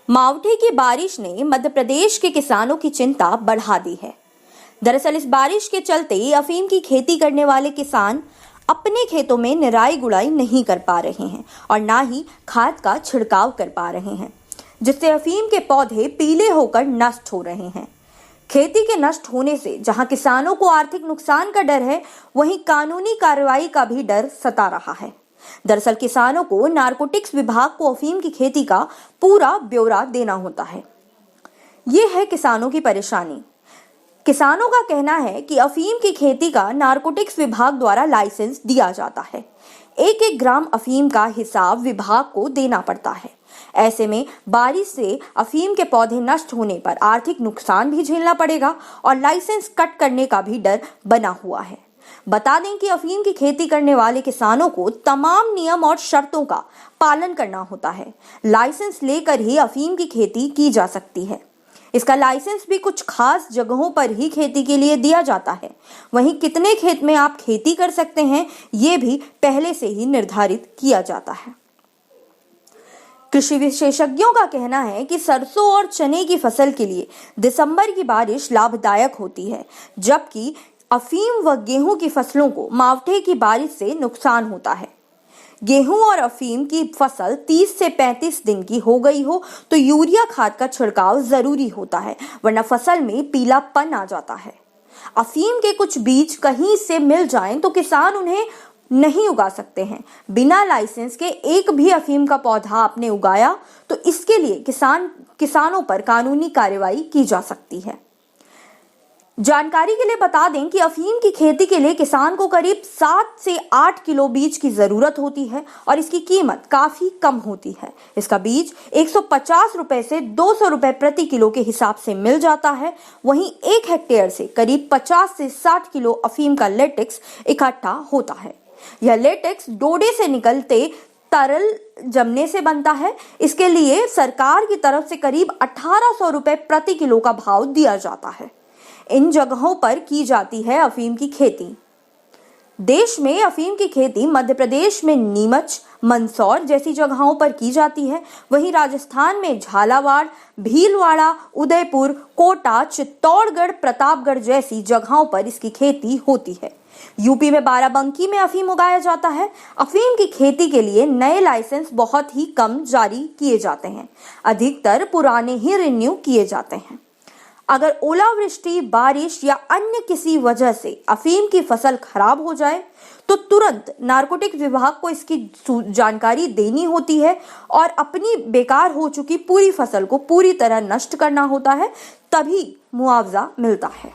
मावठे की बारिश ने मध्य प्रदेश के किसानों की चिंता बढ़ा दी है। दरअसल इस बारिश के चलते अफीम की खेती करने वाले किसान अपने खेतों में निराई गुड़ाई नहीं कर पा रहे हैं और ना ही खाद का छिड़काव कर पा रहे हैं, जिससे अफीम के पौधे पीले होकर नष्ट हो रहे हैं। खेती के नष्ट होने से जहां किसानों को आर्थिक नुकसान का डर है, वहीं कानूनी कार्रवाई का भी डर सता रहा है। दरअसल किसानों को नारकोटिक्स विभाग को अफीम की खेती का पूरा ब्यौरा देना होता है। ये है किसानों की परेशानी। किसानों का कहना है कि अफीम की खेती का नारकोटिक्स विभाग द्वारा लाइसेंस दिया जाता है। एक एक ग्राम अफीम का हिसाब विभाग को देना पड़ता है। ऐसे में बारिश से अफीम के पौधे नष्ट होने पर आर्थिक नुकसान भी झेलना पड़ेगा और लाइसेंस कट करने का भी डर बना हुआ है। बता दें कि अफीम की खेती करने वाले किसानों को तमाम नियम और शर्तों का पालन करना होता है। लाइसेंस लेकर ही अफीम की खेती की जा सकती है। इसका लाइसेंस भी कुछ खास जगहों पर ही खेती के लिए दिया जाता है। वहीं कितने खेत में आप खेती कर सकते हैं, ये भी पहले से ही निर्धारित किया जाता है। कृषि विशेषज्ञों का कहना है कि सरसों और चने की फसल के लिए दिसंबर की बारिश लाभदायक होती है, जबकि अफीम व गेहूं की फसलों को मावठे की बारिश से नुकसान होता है। गेहूं और अफीम की फसल 30 से 35 दिन की हो गई हो तो यूरिया खाद का छिड़काव जरूरी होता है, वरना फसल में पीलापन आ जाता है। अफीम के कुछ बीज कहीं से मिल जाएं तो किसान उन्हें नहीं उगा सकते हैं। बिना लाइसेंस के एक भी अफीम का पौधा आपने उगाया तो इसके लिए किसानों पर कानूनी कार्रवाई की जा सकती है। जानकारी के लिए बता दें कि अफीम की खेती के लिए किसान को करीब 7 से 8 किलो बीज की जरूरत होती है और इसकी कीमत काफी कम होती है। इसका बीज 150 रुपए से 200 रुपए प्रति किलो के हिसाब से मिल जाता है। वहीं 1 हेक्टेयर से करीब 50 से 60 किलो अफीम का लेटेक्स इकट्ठा होता है। यह लेटेक्स डोडे से निकलते तरल जमने से बनता है। इसके लिए सरकार की तरफ से करीब 1800 रुपए प्रति किलो का भाव दिया जाता है। इन जगहों पर की जाती है अफीम की खेती। देश में अफीम की खेती मध्य प्रदेश में नीमच, मंदसौर जैसी जगहों पर की जाती है। वहीं राजस्थान में झालावाड़, भीलवाड़ा, उदयपुर, कोटा, चित्तौड़गढ़, प्रतापगढ़ जैसी जगहों पर इसकी खेती होती है। यूपी में बाराबंकी में अफीम उगाया जाता है। अफीम की खेती के लिए नए लाइसेंस बहुत ही कम जारी किए जाते हैं, अधिकतर पुराने ही रिन्यू किए जाते हैं। अगर ओलावृष्टि, बारिश या अन्य किसी वजह से अफीम की फसल खराब हो जाए तो तुरंत नारकोटिक विभाग को इसकी जानकारी देनी होती है और अपनी बेकार हो चुकी पूरी फसल को पूरी तरह नष्ट करना होता है, तभी मुआवजा मिलता है।